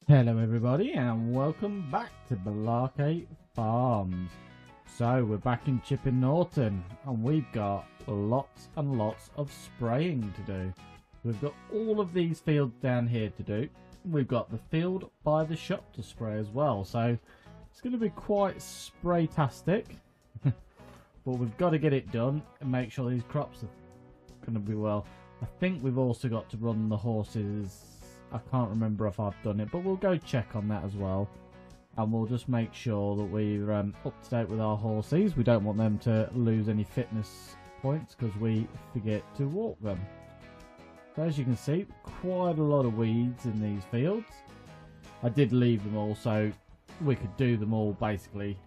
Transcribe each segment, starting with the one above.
Hello everybody and welcome back to Balake Farms. So we're back in Chipping Norton and we've got lots and lots of spraying to do. We've got all of these fields down here to do. We've got the field by the shop to spray as well, so it's going to be quite spray-tastic. But we've got to get it done and make sure these crops are going to be well. I think we've also got to run the horses. I can't remember if I've done it, but we'll go check on that as well. And we'll just make sure that we're up to date with our horses. We don't want them to lose any fitness points because we forget to walk them. So as you can see, quite a lot of weeds in these fields. I did leave them all so we could do them all basically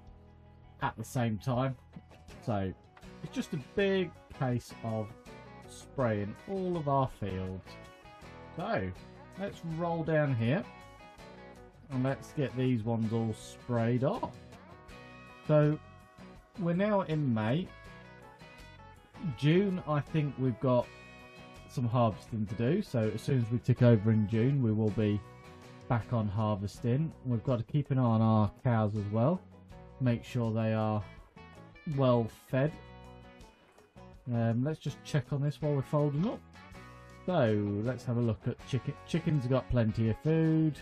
at the same time. So it's just a big case of spraying all of our fields. So let's roll down here and let's get these ones all sprayed off. So we're now in May. June, I think we've got some harvesting to do, so as soon as we tick over in June we will be back on harvesting. We've got to keep an eye on our cows as well, make sure they are well fed. Let's just check on this while we're folding up. So let's have a look at chicken. Chickens have got plenty of food.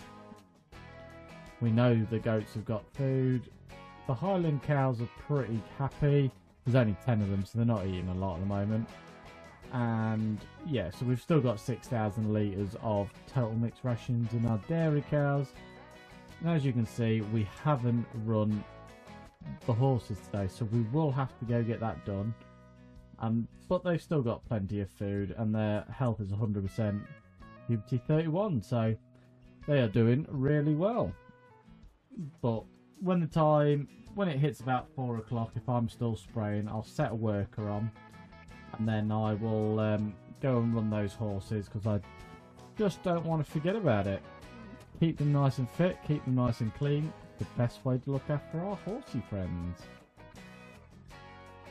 We know the goats have got food. The Highland cows are pretty happy. There's only 10 of them, so they're not eating a lot at the moment. And yeah, so we've still got 6,000 litres of total mixed rations in our dairy cows. And as you can see, we haven't run the horses today, so we will have to go get that done. But they've still got plenty of food and their health is 100% puberty 31, so they are doing really well. But when it hits about 4 o'clock, if I'm still spraying, I'll set a worker on and then I will go and run those horses because I just don't want to forget about it. Keep them nice and fit, keep them nice and clean. The best way to look after our horsey friends.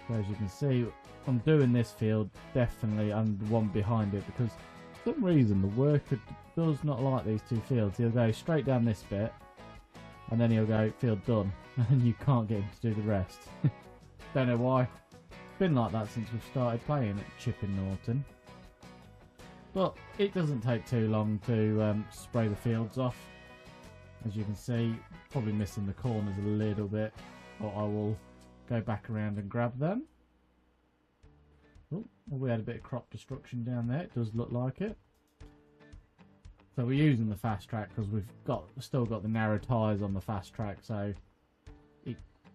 So as you can see, I'm doing this field definitely and the one behind it because for some reason the worker does not like these two fields. He'll go straight down this bit and then he'll go field done and you can't get him to do the rest. Don't know why. It's been like that since we've started playing at Chipping Norton. But it doesn't take too long to spray the fields off. As you can see, probably missing the corners a little bit, but I will go back around and grab them. Oh, we had a bit of crop destruction down there. It does look like it. So we're using the fast track because we've still got the narrow tyres on the fast track, so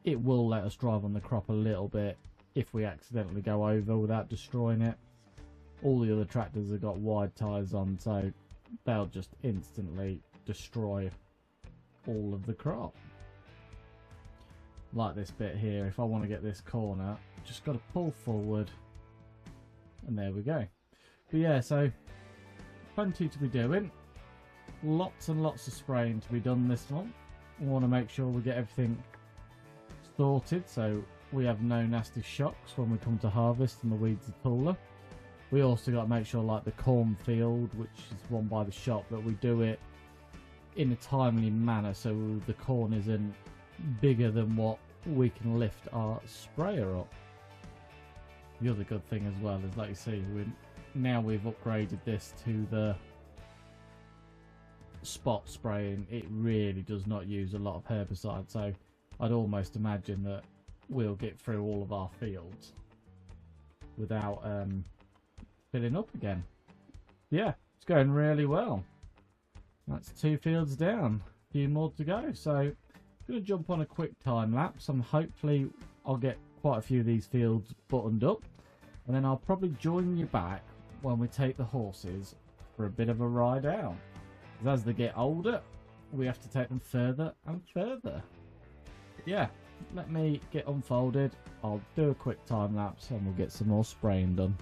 it will let us drive on the crop a little bit if we accidentally go over without destroying it. All the other tractors have got wide tyres on, so they'll just instantly destroy all of the crop. Like this bit here, if I want to get this corner, just got to pull forward and there we go. But yeah, so plenty to be doing, lots and lots of spraying to be done this month. We want to make sure we get everything sorted so we have no nasty shocks when we come to harvest and the weeds are taller. We also got to make sure, like the cornfield, which is one by the shop, that we do it in a timely manner so the corn isn't bigger than what we can lift our sprayer up. The other good thing as well is, like you see, now we've upgraded this to the spot spraying. It really does not use a lot of herbicide, so I'd almost imagine that we'll get through all of our fields without filling up again. Yeah, it's going really well. That's 2 fields down, a few more to go, so I'm going to jump on a quick time lapse and hopefully I'll get quite a few of these fields buttoned up, and then I'll probably join you back when we take the horses for a bit of a ride out. As they get older, we have to take them further and further. Yeah, let me get unfolded, I'll do a quick time lapse and we'll get some more spraying done.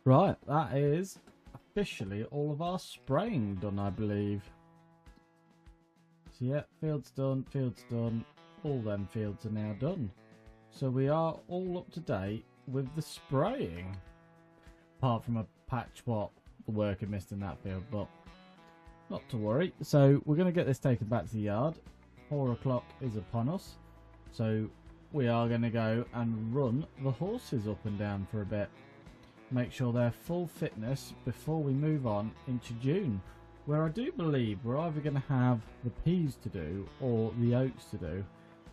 Right, that is officially all of our spraying done, I believe. So yeah, field's done, all them fields are now done. So we are all up to date with the spraying. Apart from a patch what the worker missed in that field, but not to worry. So we're going to get this taken back to the yard. 4 o'clock is upon us. So we are going to go and run the horses up and down for a bit. Make sure they're full fitness before we move on into June, where I do believe we're either going to have the peas to do or the oats to do,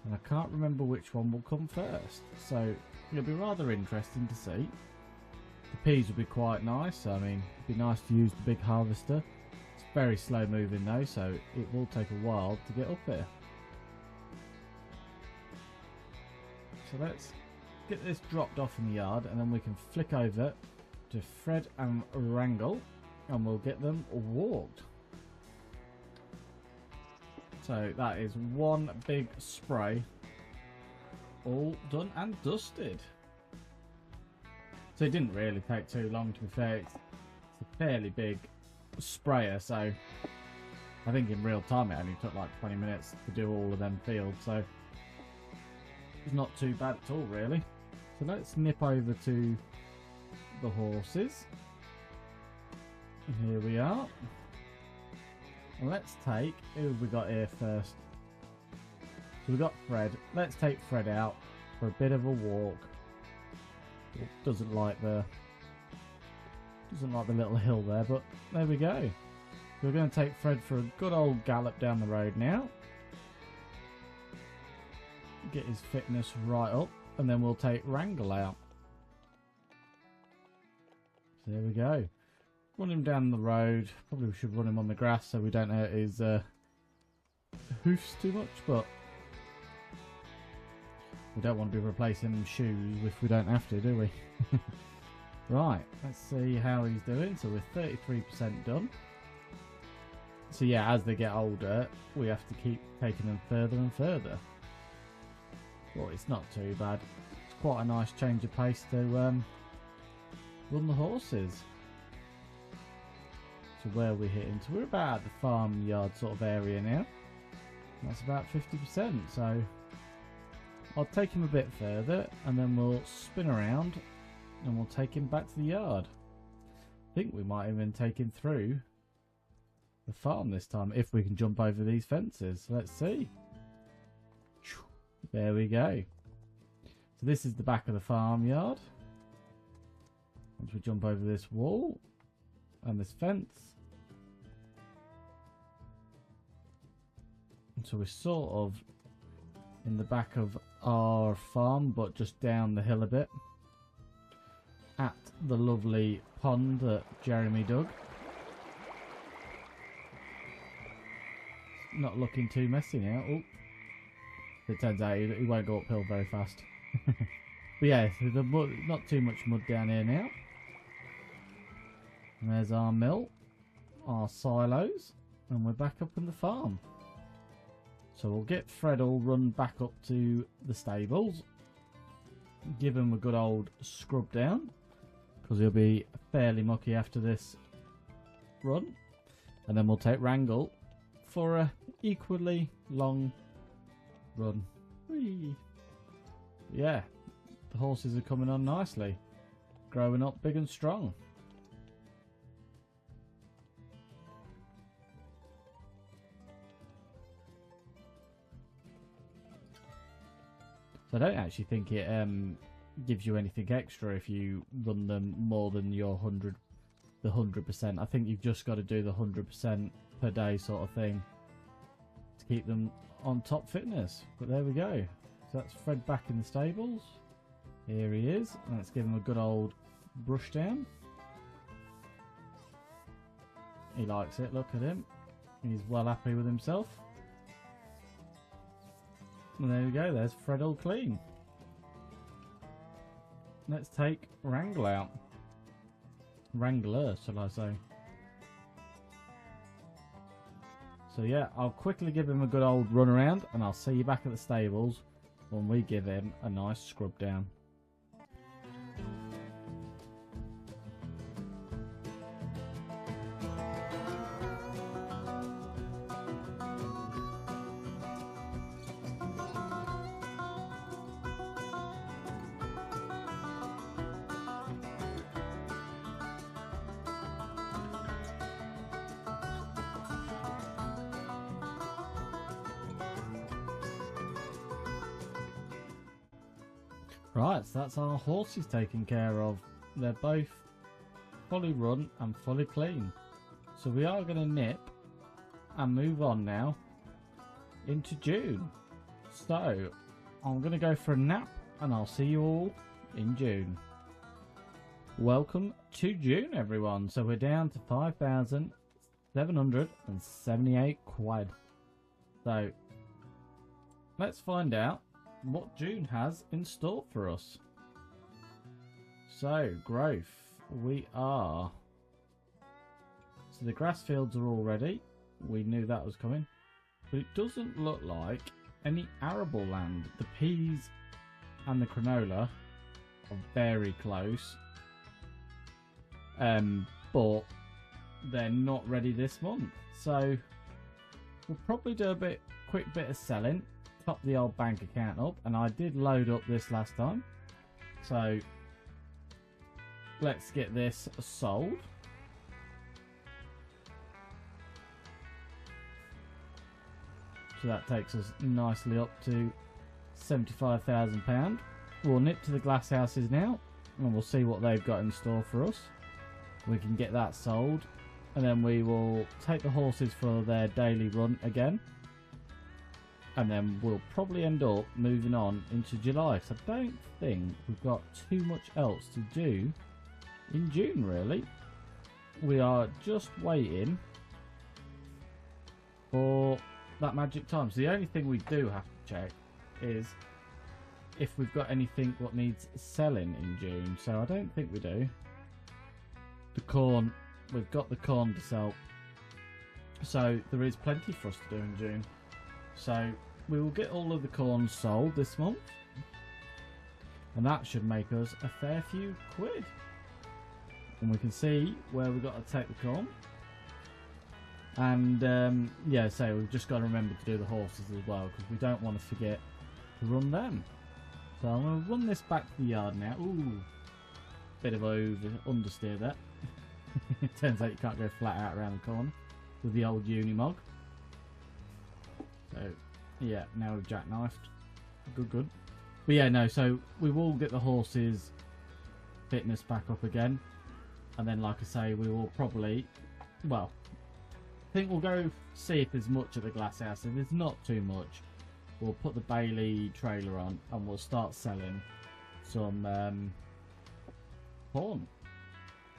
and I can't remember which one will come first, so it'll be rather interesting to see. The peas will be quite nice. I mean, it'd be nice to use the big harvester. It's very slow moving though, so it will take a while to get up here. So let's get this dropped off in the yard, and then we can flick over to Fred and Wrangle and we'll get them walked. So that is one big spray all done and dusted. So it didn't really take too long, to be fair. It's a fairly big sprayer, so I think in real time it only took like 20 minutes to do all of them fields, so it's not too bad at all really. So let's nip over to the horses. Here we are. And let's take, who have we got here first? So we've got Fred. Let's take Fred out for a bit of a walk. It doesn't like the little hill there, but there we go. We're going to take Fred for a good old gallop down the road now. Get his fitness right up, and then we'll take Wrangle out. So there we go. Run him down the road. Probably we should run him on the grass so we don't hurt his hoofs too much, but we don't want to be replacing shoes if we don't have to, do we? Right, let's see how he's doing. So we're 33% done. So yeah, as they get older, we have to keep taking them further and further. Well, it's not too bad. It's quite a nice change of pace to run the horses. So where are we hitting? So we're about the farmyard sort of area now. That's about 50%. So I'll take him a bit further, and then we'll spin around and we'll take him back to the yard. I think we might even take him through the farm this time if we can jump over these fences. Let's see. There we go. So this is the back of the farmyard. Once we jump over this wall and this fence. So we're sort of in the back of our farm, but just down the hill a bit. At the lovely pond that Jeremy dug. It's not looking too messy now. Oh. It turns out he won't go uphill very fast. But yeah, so the mud, not too much mud down here now. And there's our mill, our silos, and we're back up in the farm. So we'll get Fred all run back up to the stables. Give him a good old scrub down, because he'll be fairly mucky after this run. And then we'll take Wrangle for a equally long run. Whee. Yeah, the horses are coming on nicely, growing up big and strong. So I don't actually think it gives you anything extra if you run them more than your 100%. I think you've just got to do the 100% per day sort of thing to keep them on top fitness. But there we go. So that's Fred back in the stables. Here he is. Let's give him a good old brush down. He likes it. Look at him. He's well happy with himself. And there we go. There's Fred all clean. Let's take Wrangle out. Wrangler, shall I say. So yeah, I'll quickly give him a good old run around, and I'll see you back at the stables when we give him a nice scrub down. Right, so that's our horses taken care of. They're both fully run and fully clean. So we are going to nip and move on now into June. So I'm going to go for a nap and I'll see you all in June. Welcome to June, everyone. So we're down to 5,778 quid. So let's find out what June has in store for us. So growth, so the grass fields are all ready. We knew that was coming, but it doesn't look like any arable land. The peas and the canola are very close, but they're not ready this month. So we'll probably do a quick bit of selling, top the old bank account up, and I did load up this last time. So let's get this sold. So that takes us nicely up to £75,000. We'll nip to the glass houses now and we'll see what they've got in store for us. We can get that sold and then we will take the horses for their daily run again, and then we'll probably end up moving on into July. So I don't think we've got too much else to do in June, really. We are just waiting for that magic time. So the only thing we do have to check is if we've got anything what needs selling in June. So I don't think we do. The corn, we've got the corn to sell, so there is plenty for us to do in June. So we will get all of the corn sold this month, and that should make us a fair few quid. And we can see where we've got to take the corn. And yeah, so we've just got to remember to do the horses as well, because we don't want to forget to run them. So I'm going to run this back to the yard now. Ooh, bit of understeer there. It turns out you can't go flat out around the corner with the old Unimog. So yeah, now we've jackknifed. Good. But yeah, no, so we will get the horses fitness back up again. And then, like I say, we will probably, well, I think we'll go see if there's much at the glass house. If there's not too much, we'll put the Bailey trailer on and we'll start selling some corn.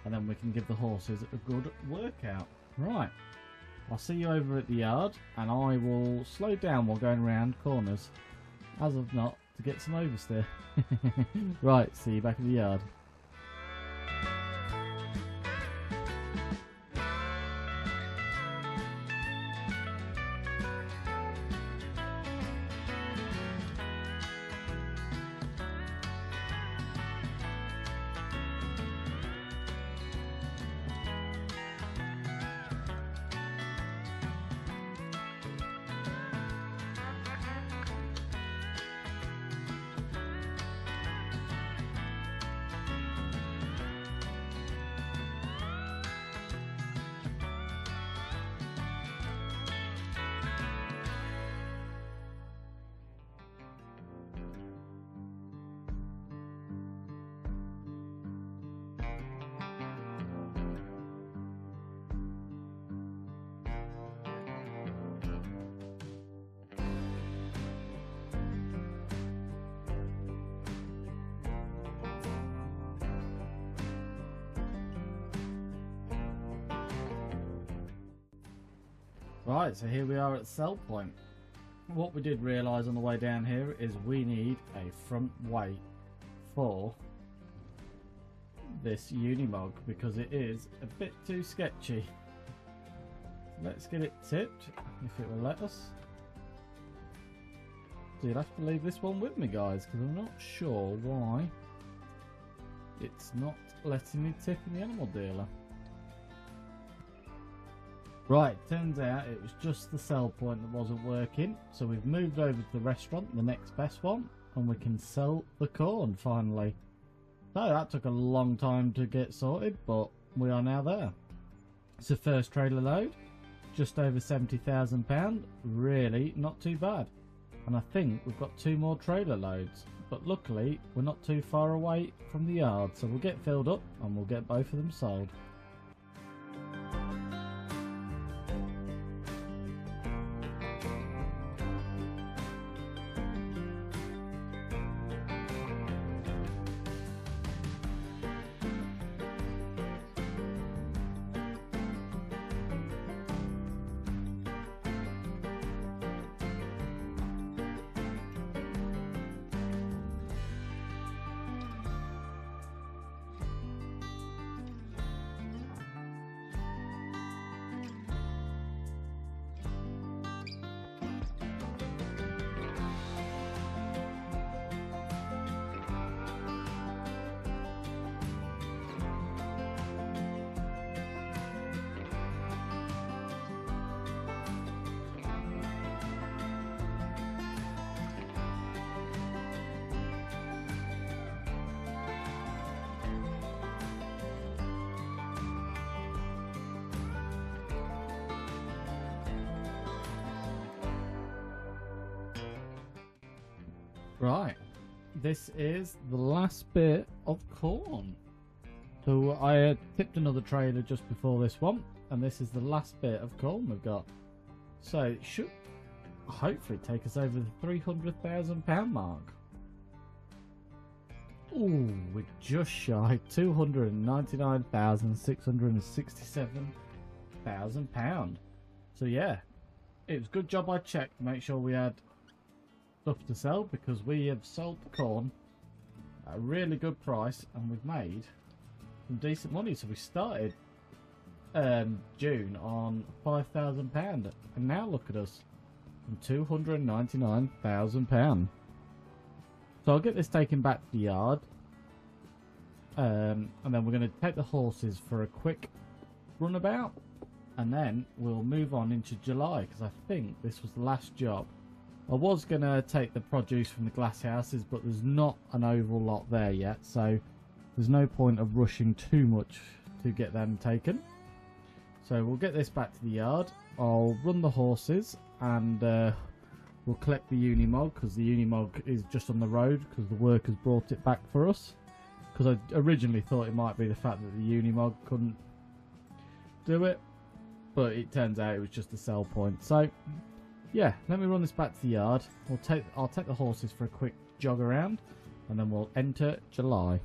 And then we can give the horses a good workout. Right, I'll see you over at the yard, and I will slow down while going around corners, as of not, to get some oversteer. Right, see you back at the yard. Right, so here we are at sell point. What we did realise on the way down here is we need a front weight for this Unimog because it is a bit too sketchy. Let's get it tipped, if it will let us. So you'll have to leave this one with me, guys, because I'm not sure why it's not letting me tip in the animal dealer. Right, turns out it was just the sell point that wasn't working, so we've moved over to the restaurant, the next best one, and we can sell the corn finally. So that took a long time to get sorted, but we are now there. It's the first trailer load, just over £70,000, really not too bad. And I think we've got 2 more trailer loads. But luckily, we're not too far away from the yard, so we'll get filled up and we'll get both of them sold. Right, this is the last bit of corn. So I tipped another trailer just before this one, and this is the last bit of corn we've got. So it should hopefully take us over the £300,000 mark. Ooh, we're just shy, £299,667,000. So yeah, it was a good job I checked to make sure we had stuff to sell, because we have sold the corn at a really good price and we've made some decent money. So we started June on £5,000 and now look at us from £299,000. So I'll get this taken back to the yard, and then we're going to take the horses for a quick runabout, and then we'll move on into July, because I think this was the last job. I was going to take the produce from the glass houses, but there's not an oval lot there yet, so there's no point of rushing too much to get them taken. So we'll get this back to the yard. I'll run the horses and we'll collect the Unimog, because the Unimog is just on the road because the workers brought it back for us. Because I originally thought it might be the fact that the Unimog couldn't do it, but it turns out it was just a sell point. So yeah, let me run this back to the yard. I'll take the horses for a quick jog around, and then we'll enter July.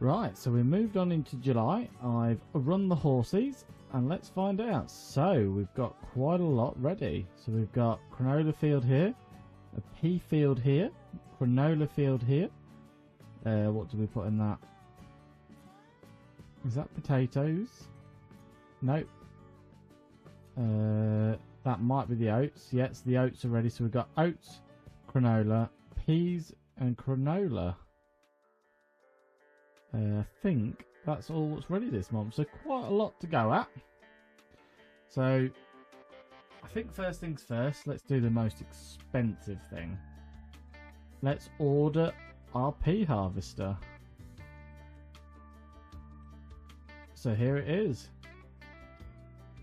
Right, so we moved on into July. I've run the horses, and let's find out. So we've got quite a lot ready. So we've got canola field here, a pea field here, canola field here. What do we put in that? Is that potatoes? Nope. That might be the oats. Yes, the oats are ready. So we've got oats, canola, peas, and canola. I think that's all that's ready this month, so quite a lot to go at. So I think first things first, let's do the most expensive thing. Let's order our pea harvester. So here it is.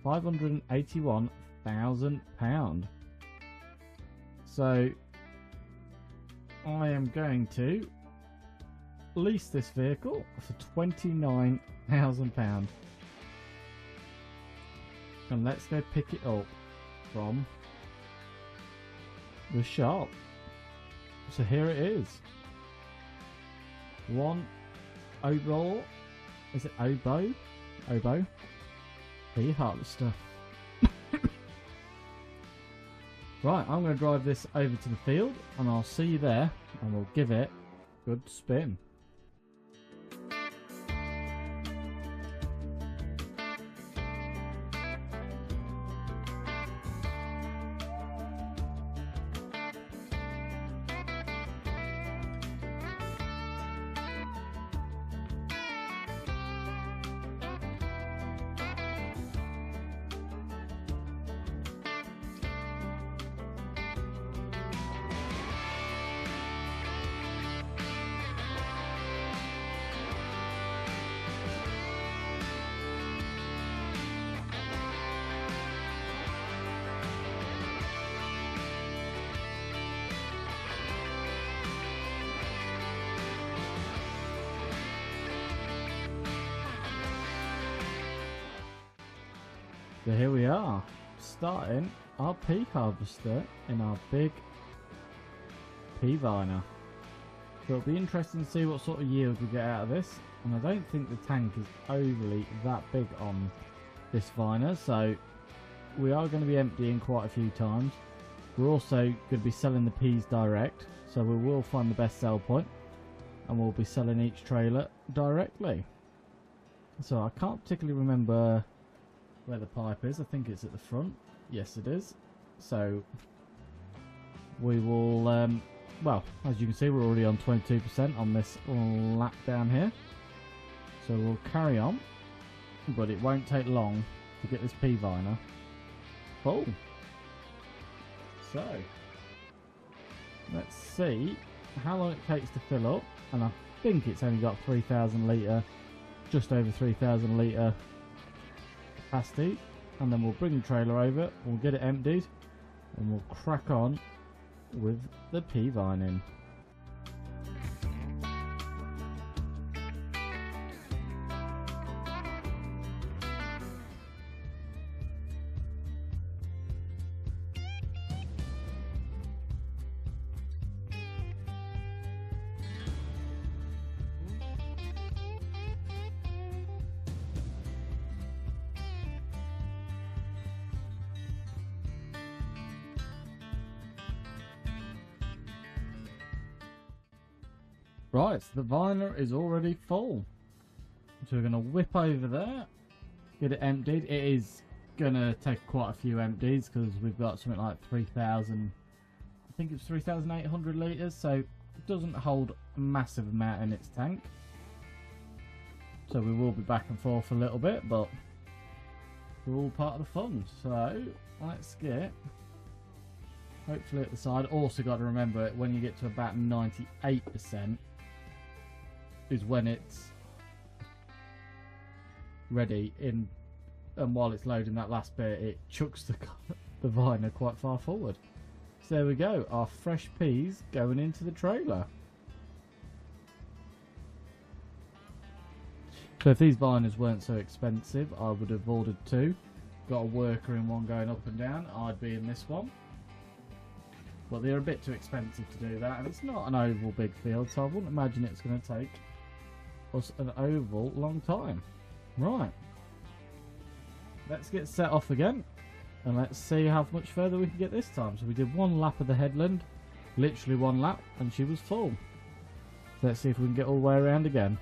£581,000. So I am going to lease this vehicle for £29,000. And let's go pick it up from the shop. So here it is. One oboe. Is it oboe? Oboe. Pea harvester. Right, I'm going to drive this over to the field and I'll see you there and we'll give it a good spin. So here we are, starting our pea harvester in our big pea viner. So it'll be interesting to see what sort of yield we get out of this. And I don't think the tank is overly that big on this viner, so we are going to be emptying quite a few times. We're also going to be selling the peas direct, so we will find the best sell point and we'll be selling each trailer directly. So I can't particularly remember where the pipe is. I think it's at the front. Yes, it is. So we will well, as you can see, we're already on 22% on this lap down here, so we'll carry on, but it won't take long to get this pea viner full. So let's see how long it takes to fill up, and I think it's only got 3,000 litre, just over 3,000 litre capacity. And then we'll bring the trailer over, we'll get it emptied, and we'll crack on with the pea vining. Right, so the viner is already full. So we're going to whip over there, get it emptied. It is going to take quite a few empties because we've got something like 3,000, I think it's 3,800 litres, so it doesn't hold a massive amount in its tank. So we will be back and forth a little bit, but we're all part of the fun. So let's get, hopefully at the side. Also got to remember, when you get to about 98%, is when it's ready in, and while it's loading that last bit, it chucks the viner quite far forward. So there we go, our fresh peas going into the trailer. So if these viners weren't so expensive, I would have ordered two. Got a worker in one going up and down, I'd be in this one. But they're a bit too expensive to do that, and it's not an oval big field, so I wouldn't imagine it's going to take us an oval long time. Right, let's get set off again and let's see how much further we can get this time. So we did one lap of the headland, literally one lap, and she was full. So let's see if we can get all the way around again.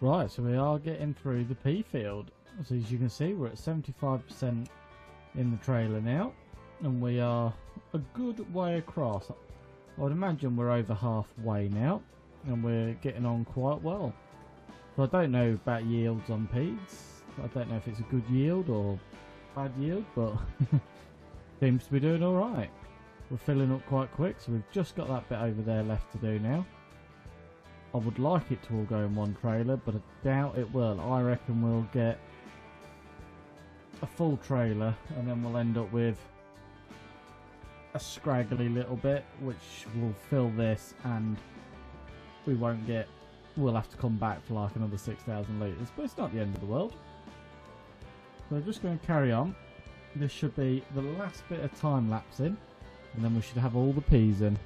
Right, so we are getting through the pea field. So as you can see, we're at 75% in the trailer now, and we are a good way across. I would imagine we're over halfway now, and we're getting on quite well. So I don't know about yields on peas. I don't know if it's a good yield or bad yield, but seems to be doing alright. We're filling up quite quick, so we've just got that bit over there left to do now. I would like it to all go in one trailer, but I doubt it will. I reckon we'll get a full trailer and then we'll end up with a scraggly little bit which will fill this, and we won't get, we'll have to come back for like another 6,000 litres, but it's not the end of the world. So we're just going to carry on. This should be the last bit of time lapsing, and then we should have all the peas in.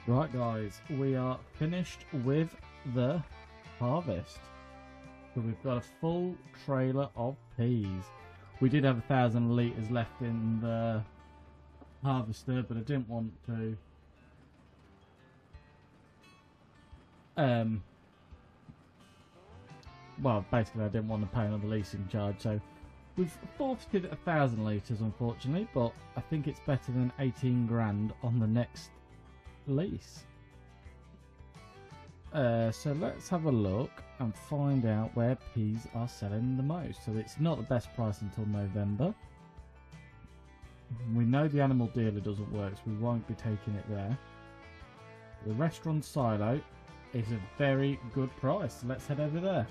Right guys, we are finished with the harvest. So we've got a full trailer of peas. We did have 1,000 litres left in the harvester, but I didn't want to well, basically I didn't want to pay another leasing charge, so we've forfeited 1,000 litres unfortunately, but I think it's better than 18 grand on the next lease. So let's have a look and find out where peas are selling the most. So it's not the best price until November. We know the animal dealer doesn't work, so we won't be taking it there. The restaurant silo is a very good price, so let's head over there.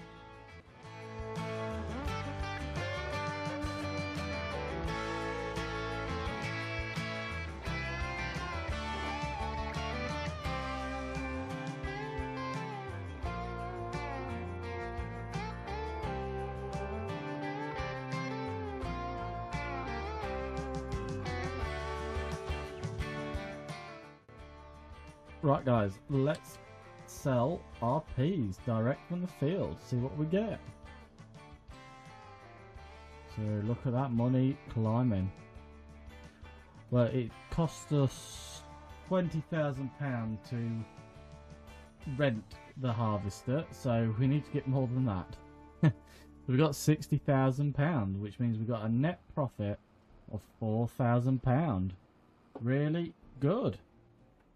Right guys, let's sell our peas direct from the field, see what we get. So look at that money climbing. Well, it cost us £20,000 to rent the harvester, so we need to get more than that. We've got £60,000, which means we've got a net profit of £4,000. Really good.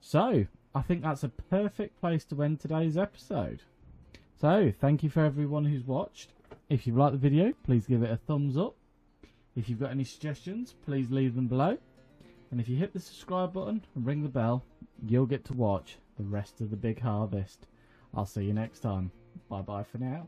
So I think that's a perfect place to end today's episode. So, thank you for everyone who's watched. If you've liked the video, please give it a thumbs up. If you've got any suggestions, please leave them below. And if you hit the subscribe button and ring the bell, you'll get to watch the rest of the big harvest. I'll see you next time. Bye bye for now.